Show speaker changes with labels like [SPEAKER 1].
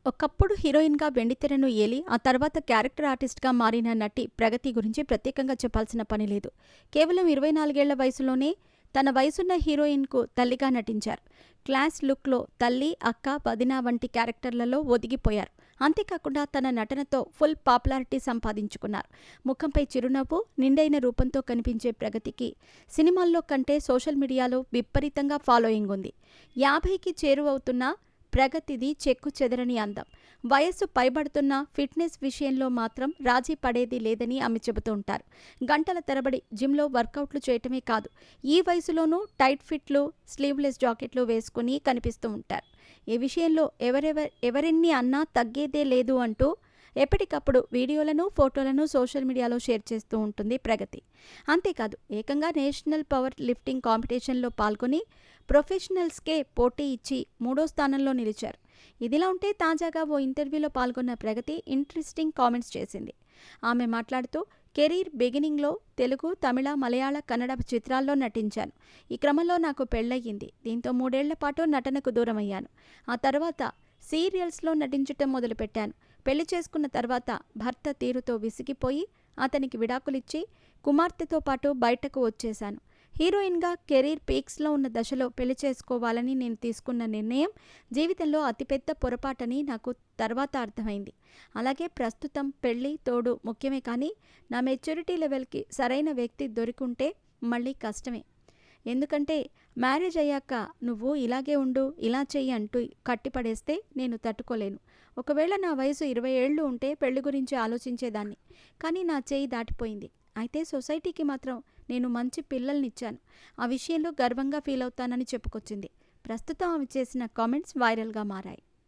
[SPEAKER 1] ఒకప్పుడు హీరోయిన్‌గా వెండితెరను ఏలి, ఆ తర్వాత క్యారెక్టర్ ఆర్టిస్ట్‌గా మారిన నటి ప్రగతి గురించి ప్రత్యేకంగా చెప్పాల్సిన పని లేదు. కేవలం 24 ఏళ్ల వయసులోనే తన వయసున్న హీరోయిన్‌కు తల్లిగా నటించారు. క్లాస్ లుక్‌లో తల్లి, అక్క, వదిన వంటి క్యారెక్టర్లలో ఒదిగిపోయారు. అంతేకాకుండా తన నటనతో ఫుల్ పాపులారిటీ సంపాదించుకున్నారు. ముఖంపై చిరునవ్వు, నిండైన రూపంతో కనిపించే ప్రగతికి సినిమాల్లో కంటే సోషల్ మీడియాలో విపరీతంగా ఫాలోయింగ్ ఉంది. 50కి చేరువవుతున్న ప్రగతిది చెక్కు చెదరని అందం. వయస్సు పైబడుతున్న ఫిట్నెస్ విషయంలో మాత్రం రాజీ పడేది లేదని ఆమె చెబుతూ ఉంటారు. గంటల తరబడి జిమ్లో వర్కౌట్లు చేయటమే కాదు, ఈ వయసులోనూ టైట్ ఫిట్లు, స్లీవ్లెస్ జాకెట్లు వేసుకుని కనిపిస్తూ ఉంటారు. ఈ విషయంలో ఎవరెన్ని అన్నా తగ్గేదే లేదు అంటూ ఎప్పటికప్పుడు వీడియోలను, ఫోటోలను సోషల్ మీడియాలో షేర్ చేస్తూ ఉంటుంది ప్రగతి. అంతేకాదు, ఏకంగా నేషనల్ పవర్ లిఫ్టింగ్ కాంపిటీషన్లో పాల్గొని ప్రొఫెషనల్స్కే పోటీ ఇచ్చి 3వ స్థానంలో నిలిచారు. ఇదిలా ఉంటే తాజాగా ఓ ఇంటర్వ్యూలో పాల్గొన్న ప్రగతి ఇంట్రెస్టింగ్ కామెంట్స్ చేసింది. ఆమె మాట్లాడుతూ, కెరీర్ బిగినింగ్లో తెలుగు, తమిళ, మలయాళ, కన్నడ చిత్రాల్లో నటించాను. ఈ క్రమంలో నాకు పెళ్లయ్యింది. దీంతో 3 ఏళ్ల పాటు నటనకు దూరమయ్యాను. ఆ తర్వాత సీరియల్స్లో నటించటం మొదలుపెట్టాను. పెళ్లి చేసుకున్న తర్వాత భర్త తీరుతో విసిగిపోయి అతనికి విడాకులిచ్చి కుమార్తెతో పాటు బయటకు వచ్చేశాను. హీరోయిన్గా కెరీర్ పీక్స్లో ఉన్న దశలో పెళ్లి చేసుకోవాలని నేను తీసుకున్న నిర్ణయం జీవితంలో అతిపెద్ద పొరపాటని నాకు తర్వాత అర్థమైంది. అలాగే ప్రస్తుతం పెళ్లి, తోడు ముఖ్యమే, కానీ నా మెచ్యూరిటీ లెవెల్కి సరైన వ్యక్తి దొరికుంటే మళ్ళీ కష్టమే. ఎందుకంటే మ్యారేజ్ అయ్యాక నువ్వు ఇలాగే ఉండు, ఇలా చెయ్యి అంటూ కట్టిపడేస్తే నేను తట్టుకోలేను. ఒకవేళ నా వయసు 20 ఏళ్ళు ఉంటే పెళ్లి గురించి ఆలోచించేదాన్ని. కానీ నా చేయి దాటిపోయింది. అయితే సొసైటీకి మాత్రం నేను మంచి పిల్లల్నిచ్చాను. ఆ విషయంలో గర్వంగా ఫీల్ అవుతానని చెప్పుకొచ్చింది. ప్రస్తుతం ఆమె చేసిన కామెంట్స్ వైరల్గా మారాయి.